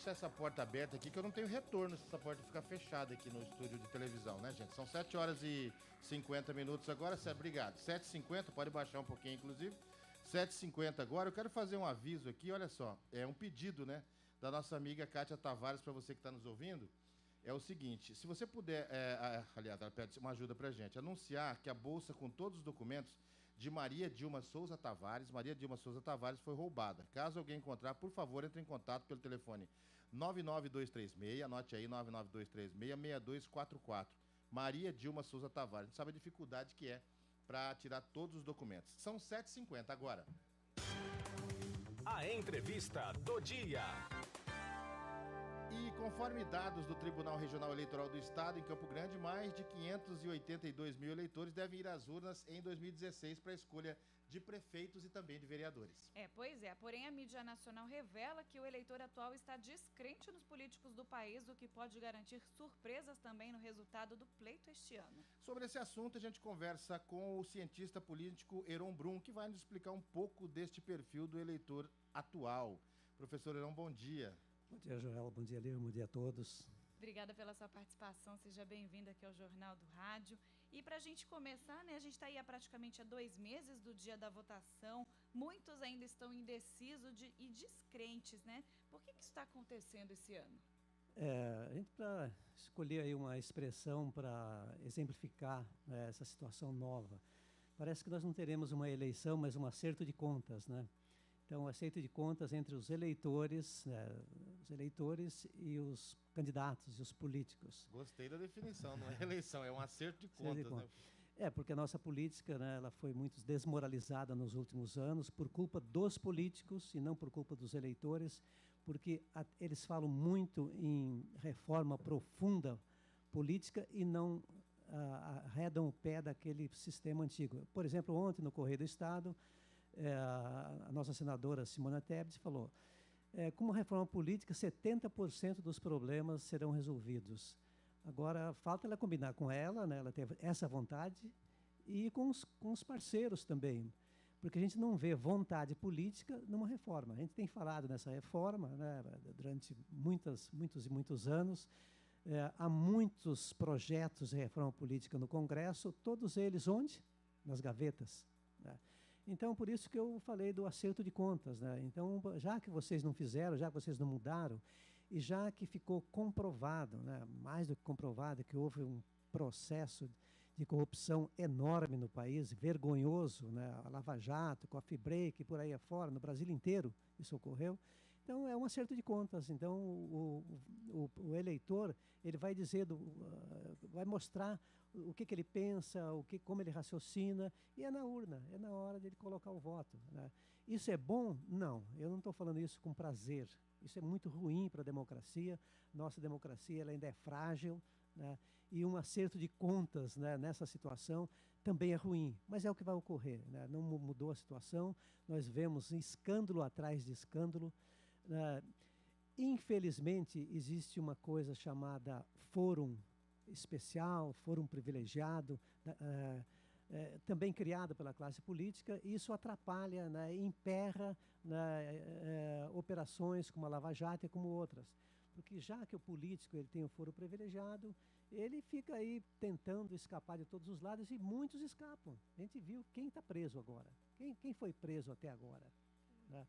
deixar essa porta aberta aqui, que eu não tenho retorno se essa porta ficar fechada aqui no estúdio de televisão, né, gente? São 7 horas e 50 minutos agora. Obrigado. 7h50, pode baixar um pouquinho, inclusive. 7h50 agora. Eu quero fazer um aviso aqui, olha só. É um pedido, né, da nossa amiga Kátia Tavares, para você que está nos ouvindo. É o seguinte, se você puder, aliás, ela pede uma ajuda para a gente, anunciar que a bolsa com todos os documentos de Maria Dilma Souza Tavares foi roubada. Caso alguém encontrar, por favor, entre em contato pelo telefone 99236, anote aí, 99236-6244. Maria Dilma Souza Tavares. A gente sabe a dificuldade que é para tirar todos os documentos. São 7h50 agora. A entrevista do dia. E conforme dados do Tribunal Regional Eleitoral do Estado, em Campo Grande, mais de 582 mil eleitores devem ir às urnas em 2016 para a escolha de prefeitos e também de vereadores. Pois é. Porém, a mídia nacional revela que o eleitor atual está descrente nos políticos do país, o que pode garantir surpresas também no resultado do pleito este ano. Sobre esse assunto, a gente conversa com o cientista político Heron Brum, que vai nos explicar um pouco deste perfil do eleitor atual. Professor Heron, bom dia. Bom dia, Joel. Bom dia, Leo. Bom dia a todos. Obrigada pela sua participação. Seja bem-vindo aqui ao Jornal do Rádio. E para a gente começar, né, a gente está aí há praticamente 2 meses do dia da votação. Muitos ainda estão indecisos e descrentes, né? Por que isso está acontecendo esse ano? A gente, para escolher aí uma expressão para exemplificar, né, essa situação nova, parece que nós não teremos uma eleição, mas um acerto de contas, né? Então, acerto de contas entre os eleitores e os candidatos e os políticos. Gostei da definição, não é eleição, é um acerto de contas, né? Porque a nossa política, né, ela foi muito desmoralizada nos últimos anos por culpa dos políticos e não por culpa dos eleitores, porque eles falam muito em reforma profunda política e não arredam o pé daquele sistema antigo. Por exemplo, ontem no Correio do Estado, a nossa senadora Simona Tebet falou, com uma reforma política, 70% dos problemas serão resolvidos. Agora, falta ela combinar com ela, né, ela teve essa vontade, e com os parceiros também, porque a gente não vê vontade política numa reforma. A gente tem falado nessa reforma, né, durante muitos anos, há muitos projetos de reforma política no Congresso, todos eles onde? Nas gavetas, né? Então, por isso que eu falei do acerto de contas, né? Então, já que vocês não fizeram, já que vocês não mudaram, e já que ficou comprovado, né, mais do que comprovado, que houve um processo de corrupção enorme no país, vergonhoso, né, a Lava Jato, com a Fibreak, por aí afora, no Brasil inteiro isso ocorreu. Então, é um acerto de contas. Então, o eleitor, ele vai dizer, vai mostrar o que ele pensa, como ele raciocina, e é na urna, é na hora dele colocar o voto, né? Isso é bom? Não, eu não estou falando isso com prazer. Isso é muito ruim para a democracia. Nossa democracia ela ainda é frágil, né? E um acerto de contas, né, nessa situação também é ruim, mas é o que vai ocorrer, né? Não mudou a situação, nós vemos escândalo atrás de escândalo. Infelizmente, existe uma coisa chamada fórum especial, fórum privilegiado, também criado pela classe política, e isso atrapalha, né, emperra, né, operações como a Lava Jato e como outras. Porque já que o político ele tem o foro privilegiado, ele fica aí tentando escapar de todos os lados e muitos escapam. A gente viu quem está preso agora, quem foi preso até agora, né?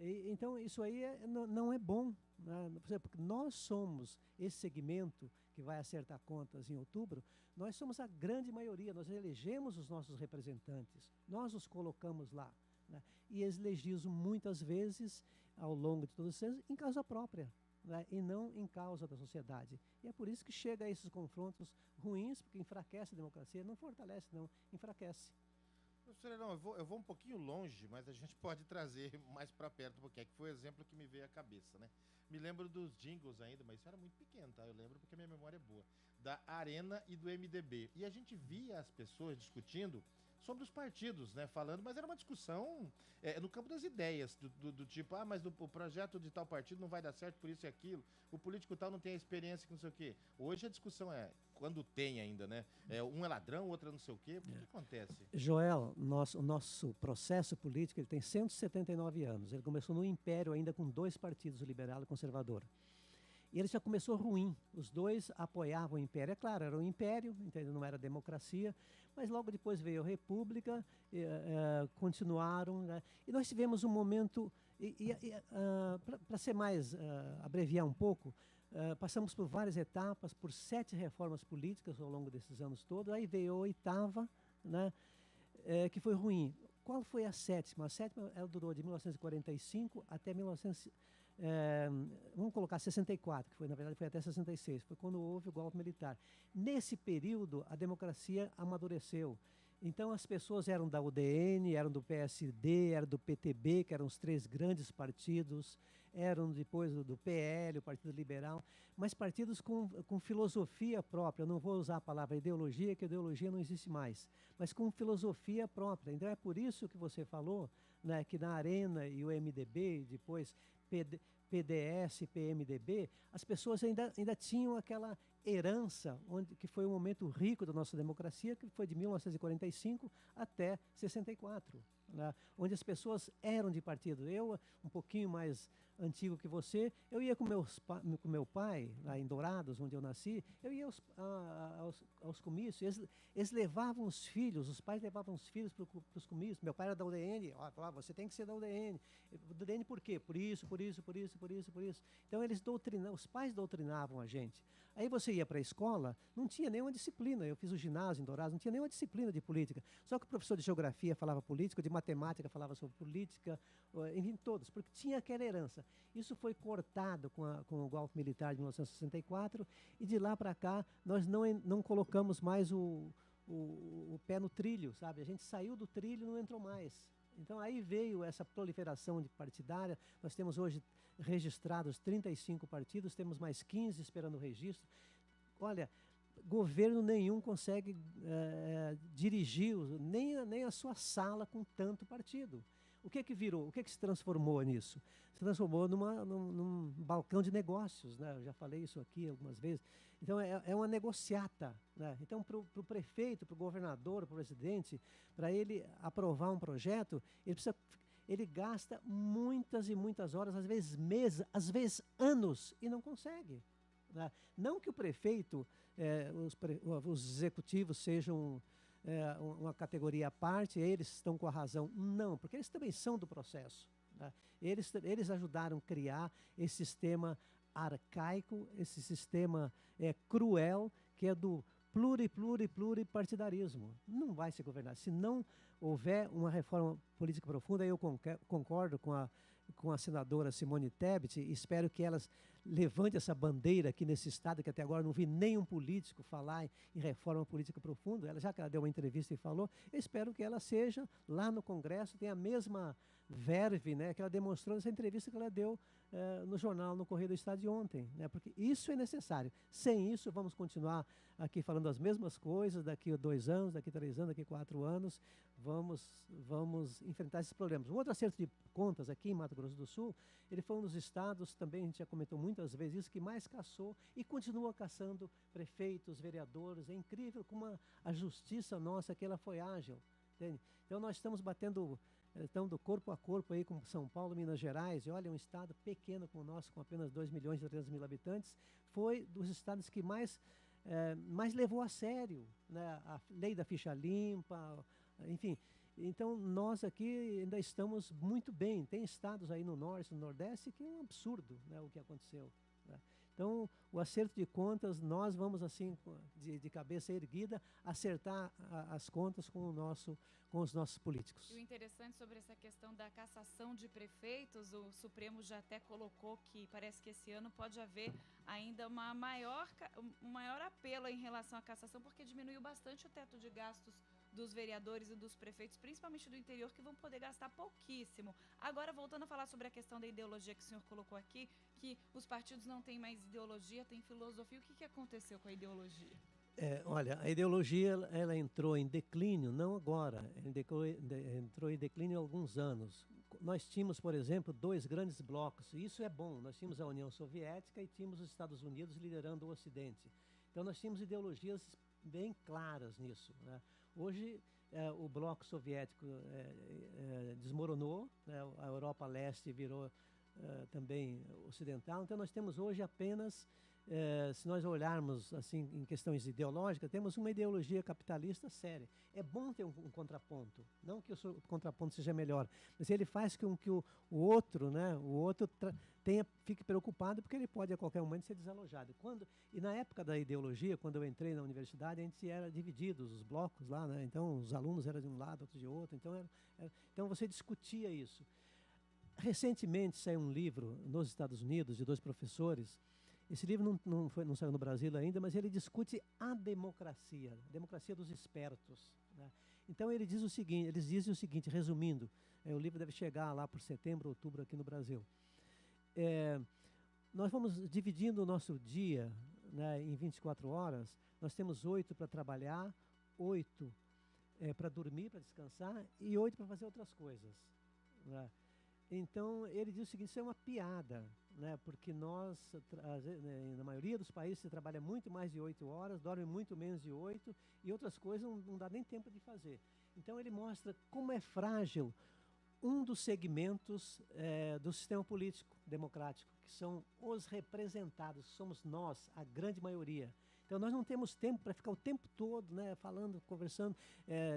Então, isso aí não é bom, né? Porque nós somos esse segmento que vai acertar contas em outubro, nós somos a grande maioria, nós elegemos os nossos representantes, nós os colocamos lá, né? E eles legislam muitas vezes, ao longo de todos os anos, em causa própria, né? E não em causa da sociedade. E é por isso que chega a esses confrontos ruins, porque enfraquece a democracia, não fortalece, não, enfraquece. Professor, não, eu vou um pouquinho longe, mas a gente pode trazer mais para perto, porque que foi o exemplo que me veio à cabeça, né? Me lembro dos jingles ainda, mas isso era muito pequeno, tá? Eu lembro porque a minha memória é boa. Da Arena e do MDB. E a gente via as pessoas discutindo sobre os partidos, né, falando, mas era uma discussão no campo das ideias, do tipo, mas o projeto de tal partido não vai dar certo por isso e aquilo, o político tal não tem a experiência que não sei o quê. Hoje a discussão quando tem ainda, né, um é ladrão, o outro é não sei o quê, o que acontece? Joel, o nosso processo político ele tem 179 anos, ele começou no Império ainda com 2 partidos, o liberal e o conservador. E ele já começou ruim. Os 2 apoiavam o Império. É claro, era um Império, entendeu? Não era democracia, mas logo depois veio a República, continuaram. Né? E nós tivemos um momento, para ser mais, abreviar um pouco, passamos por várias etapas, por 7 reformas políticas ao longo desses anos todos. Aí veio a 8ª, né? Que foi ruim. Qual foi a 7ª? A 7ª ela durou de 1945 até 1900. Vamos colocar 64, que na verdade foi até 66, foi quando houve o golpe militar. Nesse período, a democracia amadureceu. Então, as pessoas eram da UDN, eram do PSD, eram do PTB, que eram os 3 grandes partidos, eram depois do PL, o Partido Liberal, mas partidos com filosofia própria. Eu não vou usar a palavra ideologia, que a ideologia não existe mais, mas com filosofia própria. Então, é por isso que você falou, né, que na Arena e o MDB, depois PDS, PMDB, as pessoas ainda tinham aquela herança, que foi um momento rico da nossa democracia, que foi de 1945 até 64, né, onde as pessoas eram de partido. Eu, um pouquinho mais antigo que você, eu ia com meu pai, lá em Dourados, onde eu nasci, eu ia aos comícios, eles levavam os filhos, os pais levavam os filhos para os comícios. Meu pai era da UDN, falava, você tem que ser da UDN. UDN por quê? Por isso, por isso, por isso, por isso, por isso. Então os pais doutrinavam a gente. Aí você ia para a escola, não tinha nenhuma disciplina. Eu fiz o ginásio em Dourados, não tinha nenhuma disciplina de política. Só que o professor de geografia falava política, de matemática falava sobre política, enfim, todos, porque tinha aquela herança. Isso foi cortado com o golpe militar de 1964 e de lá para cá nós não colocamos mais o pé no trilho, sabe? A gente saiu do trilho e não entrou mais. Então aí veio essa proliferação de partidária. Nós temos hoje registrados 35 partidos, temos mais 15 esperando o registro. Olha, governo nenhum consegue dirigir nem a sua sala com tanto partido. O que virou? O que se transformou nisso? Se transformou num balcão de negócios, né? Eu já falei isso aqui algumas vezes. Então, é uma negociata, né? Então, para o prefeito, para o governador, para o presidente, para ele aprovar um projeto, ele gasta muitas e muitas horas, às vezes meses, às vezes anos, e não consegue. Né? Não que o prefeito, os executivos sejam uma categoria à parte, eles estão com a razão. Não, porque eles também são do processo. Né? Eles ajudaram a criar esse sistema arcaico, esse sistema cruel, que é do pluripartidarismo. Não vai se governar. Se não houver uma reforma política profunda, eu concordo com a senadora Simone Tebet, e espero que elas levante essa bandeira aqui nesse estado, que até agora não vi nenhum político falar em reforma política profunda. Já que ela deu uma entrevista e falou, eu espero que ela seja, lá no Congresso, tenha a mesma verve, né, que ela demonstrou nessa entrevista que ela deu no jornal, no Correio do Estado de ontem, né, porque isso é necessário. Sem isso, vamos continuar aqui falando as mesmas coisas, daqui a 2 anos, daqui a 3 anos, daqui a 4 anos, vamos enfrentar esses problemas. Um outro acerto de contas aqui em Mato Grosso do Sul, ele foi um dos estados, também a gente já comentou muitas vezes isso, que mais caçou e continua caçando prefeitos, vereadores. É incrível como a justiça nossa, que ela foi ágil, entende? Então nós estamos batendo do corpo a corpo aí com São Paulo, Minas Gerais, e olha, um estado pequeno como o nosso, com apenas 2.300.000 habitantes, foi dos estados que mais levou a sério, né, a lei da ficha limpa, enfim. Então, nós aqui ainda estamos muito bem. Tem estados aí no Norte, no Nordeste, que é um absurdo, né, o que aconteceu. Né? Então, o acerto de contas, nós vamos assim, de cabeça erguida, acertar as contas com os nossos políticos. E o interessante sobre essa questão da cassação de prefeitos, o Supremo já até colocou que parece que esse ano pode haver ainda um maior apelo em relação à cassação, porque diminuiu bastante o teto de gastos dos vereadores e dos prefeitos, principalmente do interior, que vão poder gastar pouquíssimo. Agora, voltando a falar sobre a questão da ideologia que o senhor colocou aqui, que os partidos não têm mais ideologia, têm filosofia. O que aconteceu com a ideologia? Olha, a ideologia ela entrou em declínio, não agora, entrou em declínio há alguns anos. Nós tínhamos, por exemplo, dois grandes blocos, e isso é bom. Nós tínhamos a União Soviética e tínhamos os Estados Unidos liderando o Ocidente. Então, nós tínhamos ideologias bem claras nisso, né? Hoje, o bloco soviético desmoronou, né? A Europa Leste virou também ocidental. Então, nós temos hoje apenas... se nós olharmos assim em questões ideológicas, temos uma ideologia capitalista séria. É bom ter um contraponto, não que o contraponto seja melhor, mas ele faz com que o outro, né, fique preocupado, porque ele pode a qualquer momento ser desalojado. E na época da ideologia, quando eu entrei na universidade, a gente era divididos, os blocos lá, né? Então os alunos eram de um lado, outros de outro, então você discutia isso. Recentemente saiu um livro nos Estados Unidos de dois professores. Esse livro não saiu no Brasil ainda, mas ele discute a democracia dos espertos, né? Então eles dizem o seguinte, resumindo, o livro deve chegar lá por setembro, outubro aqui no Brasil. Nós vamos dividindo o nosso dia, né, em 24 horas, nós temos 8 para trabalhar, 8 para dormir, para descansar, e 8 para fazer outras coisas, né? Então, ele diz o seguinte, isso é uma piada, né? Porque nós, na maioria dos países, você trabalha muito mais de 8 horas, dorme muito menos de 8, e outras coisas não dá nem tempo de fazer. Então, ele mostra como é frágil um dos segmentos do sistema político democrático, que são os representados, somos nós, a grande maioria. Então, nós não temos tempo para ficar o tempo todo, né, falando, conversando,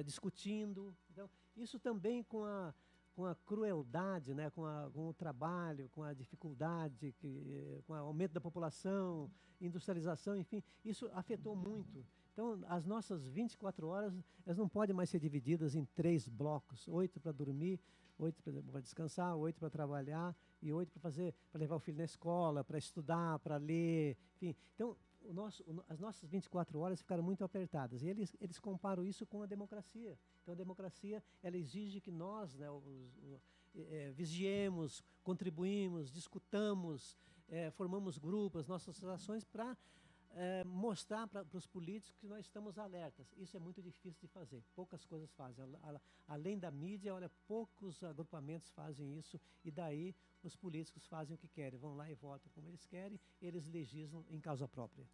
discutindo. Então, isso também com a crueldade, né, com o trabalho, com a dificuldade, com o aumento da população, industrialização, enfim, isso afetou muito. Então, as nossas 24 horas, elas não podem mais ser divididas em 3 blocos, 8 para dormir, 8 para descansar, 8 para trabalhar e 8 para levar o filho na escola, para estudar, para ler, enfim. Então, as nossas 24 horas ficaram muito apertadas. E eles comparam isso com a democracia. Então, a democracia, ela exige que nós, né, vigiemos, contribuímos, discutamos, formamos grupos, nossas ações para mostrar para os políticos que nós estamos alertas. Isso é muito difícil de fazer. Poucas coisas fazem. Além da mídia, olha, poucos agrupamentos fazem isso, e daí os políticos fazem o que querem, vão lá e votam como eles querem, eles legislam em causa própria.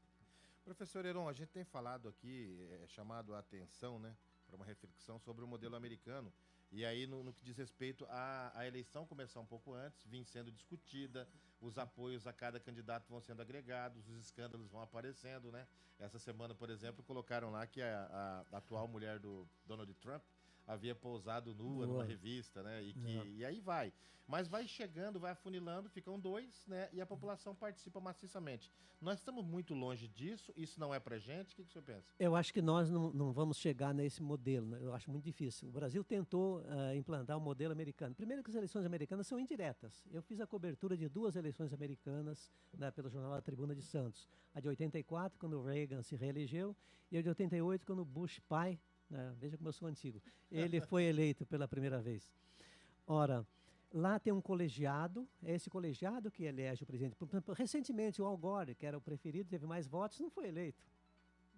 Professor Heron, a gente tem falado aqui, chamado a atenção, né, para uma reflexão sobre o modelo americano, e aí no que diz respeito à eleição começar um pouco antes, vem sendo discutida, os apoios a cada candidato vão sendo agregados, os escândalos vão aparecendo, né? Essa semana, por exemplo, colocaram lá que a atual mulher do Donald Trump havia pousado nua numa revista, né? E aí vai. Mas vai chegando, vai afunilando, ficam 2, né? E a população participa maciçamente. Nós estamos muito longe disso, isso não é pra gente. O que o senhor pensa? Eu acho que nós não vamos chegar nesse modelo, né? Eu acho muito difícil. O Brasil tentou implantar o modelo americano. Primeiro que as eleições americanas são indiretas. Eu fiz a cobertura de 2 eleições americanas, né, pelo jornal A Tribuna de Santos. A de 84, quando o Reagan se reelegeu, e a de 88, quando o Bush pai, veja como eu sou antigo, ele foi eleito pela primeira vez. Ora, lá tem um colegiado, é esse colegiado que elege o presidente. Por exemplo, recentemente o Al Gore, que era o preferido, teve mais votos, não foi eleito,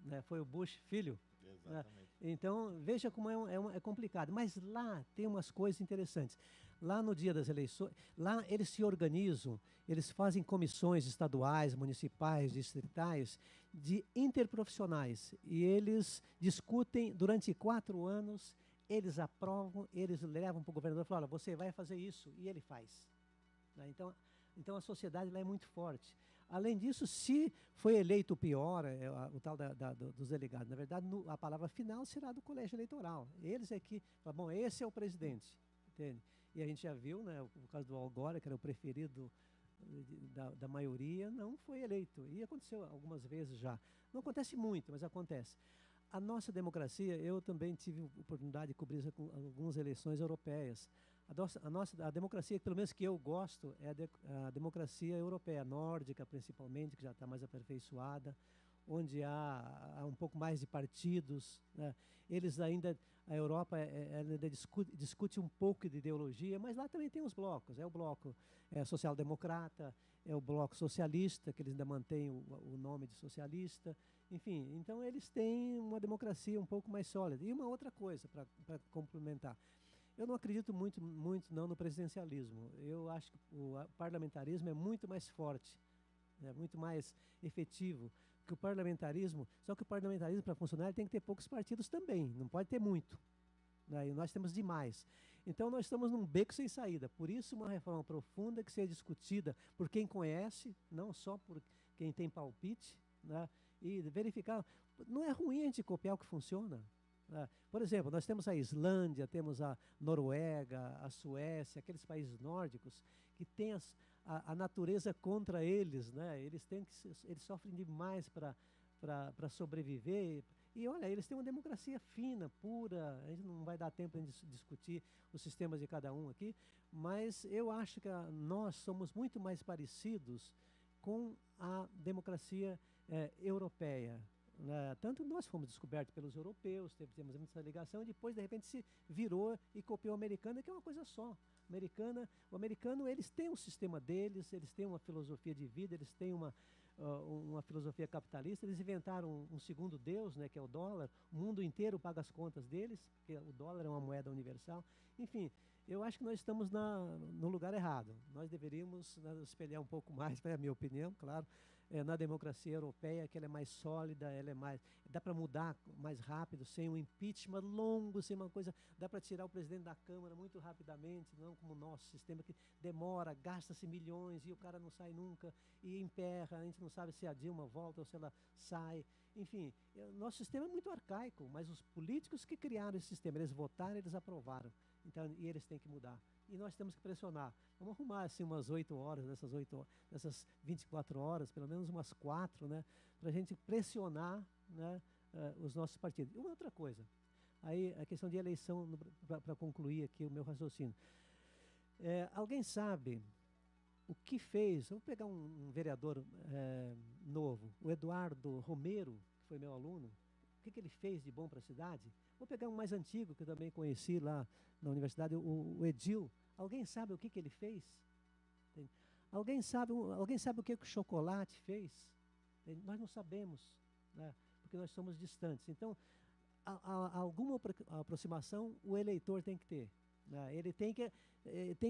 né? Foi o Bush filho. Exatamente. Então, veja como é complicado. Mas lá tem umas coisas interessantes. Lá no dia das eleições, lá eles se organizam, eles fazem comissões estaduais, municipais, distritais, de interprofissionais. E eles discutem durante 4 anos, eles aprovam, eles levam para o governador e falam, olha, você vai fazer isso, e ele faz. Né? Então a sociedade lá é muito forte. Além disso, se foi eleito o pior, o tal dos delegados, na verdade, a palavra final será do colégio eleitoral. Eles é que falam, bom, esse é o presidente, entende? E a gente já viu, né, o caso do Al Gore, que era o preferido da maioria, não foi eleito. E aconteceu algumas vezes já. Não acontece muito, mas acontece. A nossa democracia, eu também tive oportunidade de cobrir algumas eleições europeias. A democracia, pelo menos que eu gosto, é a democracia europeia, nórdica principalmente, que já está mais aperfeiçoada, onde há um pouco mais de partidos, né? A Europa ainda discute um pouco de ideologia, mas lá também tem os blocos. É o bloco social-democrata, é o bloco socialista, que eles ainda mantêm o nome de socialista, Enfim, então eles têm uma democracia um pouco mais sólida. E uma outra coisa, para complementar. Eu não acredito muito não no presidencialismo. Eu acho que o parlamentarismo é muito mais forte, né, muito mais efetivo que o parlamentarismo. Só que o parlamentarismo, para funcionar, ele tem que ter poucos partidos também, não pode ter muito, né, e nós temos demais. Então nós estamos num beco sem saída. Por isso uma reforma profunda que seja discutida por quem conhece, não só por quem tem palpite, né, e verificar. Não é ruim a gente copiar o que funciona. Por exemplo, nós temos a Islândia, temos a Noruega, a Suécia, aqueles países nórdicos que têm a natureza contra eles, né? Eles sofrem demais para sobreviver. E olha, eles têm uma democracia fina, pura. A gente não vai dar tempo de discutir os sistemas de cada um aqui, mas eu acho que nós somos muito mais parecidos com a democracia europeia. Tanto nós fomos descobertos pelos europeus, temos essa ligação, e depois, de repente, se virou e copiou a americana, que é uma coisa só. O americano, eles têm um sistema deles, eles têm uma filosofia de vida, eles têm uma filosofia capitalista, eles inventaram um segundo Deus, né, que é o dólar. O mundo inteiro paga as contas deles, porque o dólar é uma moeda universal. Enfim, eu acho que nós estamos no lugar errado. Nós deveríamos espelhar um pouco mais, é a minha opinião, claro, na democracia europeia, que ela é mais sólida, dá para mudar mais rápido, sem um impeachment longo, sem uma coisa, dá para tirar o presidente da Câmara muito rapidamente, não como o nosso sistema que demora, gasta-se milhões e o cara não sai nunca, e emperra, a gente não sabe se a Dilma volta ou se ela sai. Enfim, nosso sistema é muito arcaico, mas os políticos que criaram esse sistema, eles votaram, eles aprovaram, então, e eles têm que mudar. E nós temos que pressionar. Vamos arrumar assim umas 8 horas, dessas 24 horas, pelo menos umas 4, né, para a gente pressionar, né, os nossos partidos. E uma outra coisa, aí a questão de eleição, para concluir aqui o meu raciocínio. Alguém sabe o que fez? Vamos pegar um vereador novo, o Eduardo Romero, que foi meu aluno. O que ele fez de bom para a cidade? Vou pegar um mais antigo, que eu também conheci lá na universidade, o Edil. Alguém sabe o que ele fez? Alguém sabe o que o chocolate fez? Nós não sabemos, né, porque nós somos distantes. Então, alguma aproximação o eleitor tem que ter. Né? Ele tem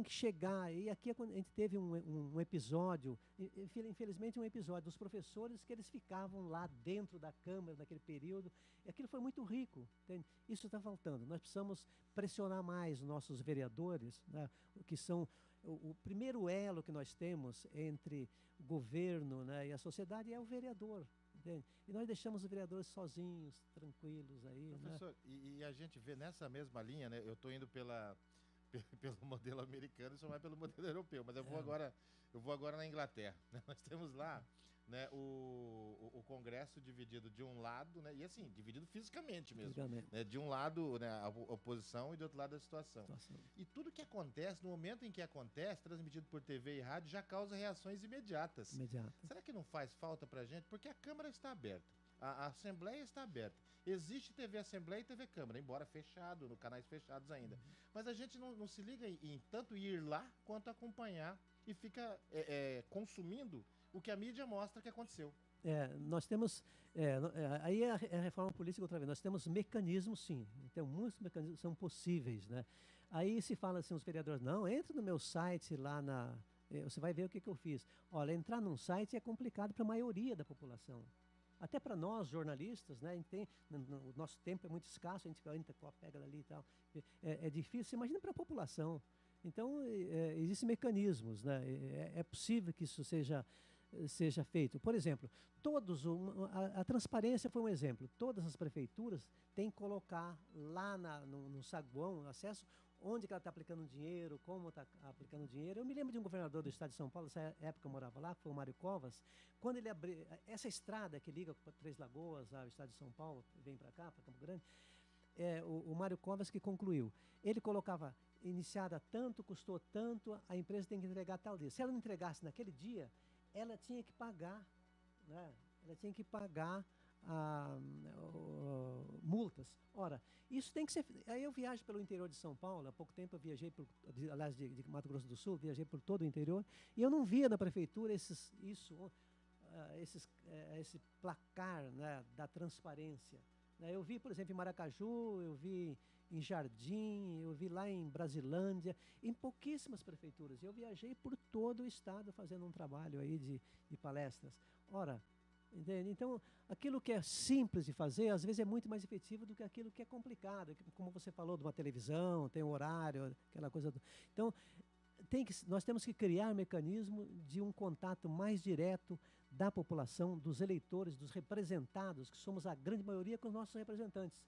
que chegar. E aqui a gente teve um episódio, infelizmente um episódio dos professores que eles ficavam lá dentro da Câmara naquele período. E aquilo foi muito rico. Entende? Isso está faltando. Nós precisamos pressionar mais nossos vereadores, né, que são o primeiro elo que nós temos entre o governo, né, e a sociedade é o vereador. Entende? E nós deixamos os vereadores sozinhos, tranquilos aí. Professor, né? E a gente vê nessa mesma linha, né? Eu estou indo pelo modelo americano, isso não é pelo modelo europeu, mas eu vou agora na Inglaterra. Né? Nós temos lá, né, o Congresso dividido de um lado, né, e assim, dividido fisicamente mesmo. Né, de um lado, né, a oposição e do outro lado a situação. E tudo que acontece, no momento em que acontece, transmitido por TV e rádio, já causa reações imediatas. Será que não faz falta pra gente? Porque a Câmara está aberta. A Assembleia está aberta. Existe TV Assembleia e TV Câmara, embora fechado, no canais fechados ainda. Mas a gente não se liga em tanto ir lá quanto acompanhar e fica consumindo o que a mídia mostra que aconteceu. Nós temos, aí é a reforma política outra vez, nós temos mecanismos, sim, então muitos mecanismos são possíveis, né? Aí se fala assim, os vereadores, não, entra no meu site lá você vai ver o que eu fiz. Olha, entrar num site é complicado para a maioria da população. Até para nós, jornalistas, né, o nosso tempo é muito escasso, a gente pega dali e tal. É difícil, imagina para a população. Então, existem mecanismos, né? É possível que isso seja feito. Por exemplo, a transparência foi um exemplo. Todas as prefeituras têm que colocar lá no saguão, acesso, onde que ela está aplicando dinheiro, como está aplicando dinheiro. Eu me lembro de um governador do estado de São Paulo, nessa época eu morava lá, que foi o Mário Covas, quando ele abriu essa estrada que liga Três Lagoas ao estado de São Paulo, vem para cá, para Campo Grande, o Mário Covas que concluiu. Ele colocava, iniciada tanto, custou tanto, a empresa tem que entregar tal dia. Se ela não entregasse naquele dia, ela tinha que pagar, né? Ela tinha que pagar multas. Ora, isso tem que ser. Aí eu viajo pelo interior de São Paulo, há pouco tempo eu viajei, aliás, de Mato Grosso do Sul, viajei por todo o interior, e eu não via na prefeitura isso esse placar, né, da transparência. Né? Eu vi, por exemplo, em Maracaju, eu vi em Jardim, eu vi lá em Brasilândia, em pouquíssimas prefeituras. Eu viajei por todo o estado fazendo um trabalho aí de palestras. Ora, entende? Então, aquilo que é simples de fazer, às vezes é muito mais efetivo do que aquilo que é complicado. Como você falou de uma televisão, tem um horário, aquela coisa. Então, nós temos que criar mecanismo de um contato mais direto da população, dos eleitores, dos representados, que somos a grande maioria com os nossos representantes.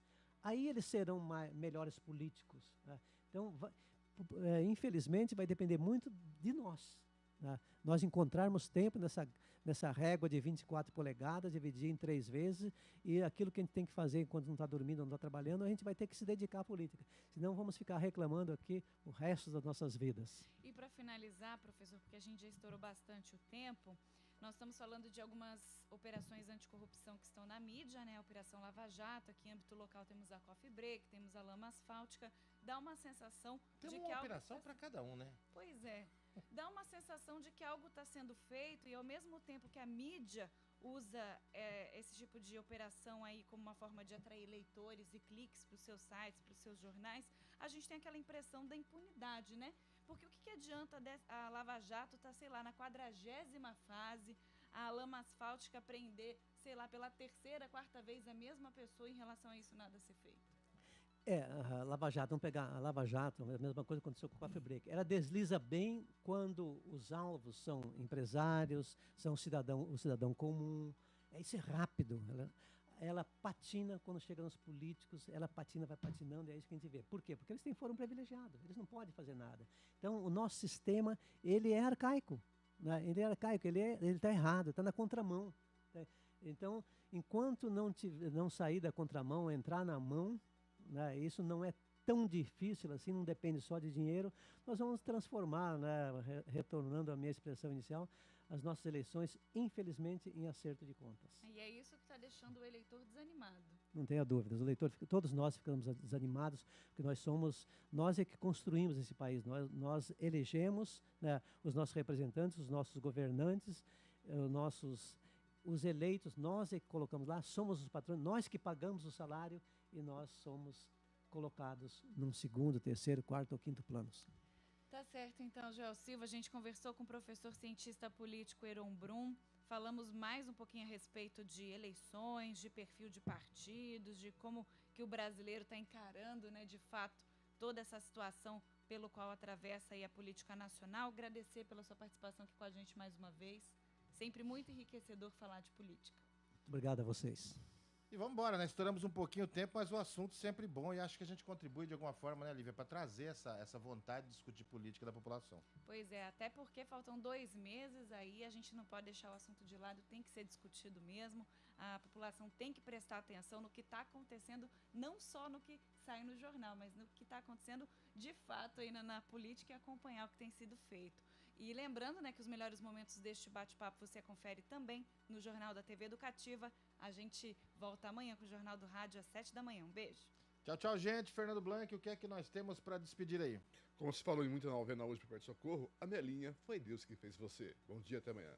Aí eles serão melhores políticos. Né? Então, infelizmente, vai depender muito de nós. Né? Nós encontrarmos tempo nessa régua de 24 polegadas, dividir em 3 vezes, e aquilo que a gente tem que fazer enquanto não está dormindo, não está trabalhando, a gente vai ter que se dedicar à política. Senão vamos ficar reclamando aqui o resto das nossas vidas. E para finalizar, professor, porque a gente já estourou bastante o tempo, nós estamos falando de algumas operações anticorrupção que estão na mídia, né? A Operação Lava Jato, aqui em âmbito local temos a Coffee Break, temos a lama asfáltica, dá uma sensação Tem de uma que operação para cada um, né? Pois é, dá uma sensação de que algo está sendo feito e ao mesmo tempo que a mídia usa esse tipo de operação aí como uma forma de atrair leitores e cliques para os seus sites, para os seus jornais, a gente tem aquela impressão da impunidade, né? Porque o que adianta a Lava Jato estar, sei lá, na 40ª fase, a lama asfáltica prender, sei lá, pela 3ª, 4ª vez a mesma pessoa, em relação a isso nada ser feito? A Lava Jato, vamos pegar a Lava Jato, a mesma coisa aconteceu com o Coffee Break. Ela desliza bem quando os alvos são empresários, são o cidadão comum. Isso é rápido. Ela patina quando chega nos políticos, ela patina, vai patinando, e é isso que a gente vê. Por quê? Porque eles têm foro privilegiado, eles não podem fazer nada. Então, o nosso sistema, ele é arcaico. Né? Ele é arcaico, ele está errado, está na contramão. Né? Então, enquanto não sair da contramão, entrar na mão, né, isso não é tão difícil assim, não depende só de dinheiro, nós vamos transformar, né, retornando à minha expressão inicial, as nossas eleições, infelizmente, em acerto de contas. E é isso que está deixando o eleitor desanimado. Não tenha dúvidas, todos nós ficamos desanimados, porque nós é que construímos esse país, nós elegemos, né, os nossos representantes, os nossos governantes, os eleitos, nós é que colocamos lá, somos os patrões, nós que pagamos o salário e nós somos colocados num 2º, 3º, 4º ou 5º planos. Tá certo, então, Joel Silva, a gente conversou com o professor cientista político Heron Brum, falamos mais um pouquinho a respeito de eleições, de perfil de partidos, de como que o brasileiro está encarando, né, de fato, toda essa situação pelo qual atravessa aí a política nacional. Agradecer pela sua participação aqui com a gente mais uma vez. Sempre muito enriquecedor falar de política. Muito obrigado a vocês. E vamos embora, né? Estouramos um pouquinho o tempo, mas o assunto sempre bom e acho que a gente contribui de alguma forma, né, Lívia, para trazer essa vontade de discutir política da população. Pois é, até porque faltam 2 meses aí, a gente não pode deixar o assunto de lado, tem que ser discutido mesmo. A população tem que prestar atenção no que está acontecendo, não só no que sai no jornal, mas no que está acontecendo de fato aí na política e acompanhar o que tem sido feito. E lembrando, né, que os melhores momentos deste bate-papo você confere também no Jornal da TV Educativa. A gente volta amanhã com o Jornal do Rádio às 7 da manhã. Um beijo. Tchau, tchau, gente. Fernando Blanc, o que é que nós temos para despedir aí? Como se falou em muita novena hoje para Socorro, a Melinha, foi Deus que fez você. Bom dia, até amanhã.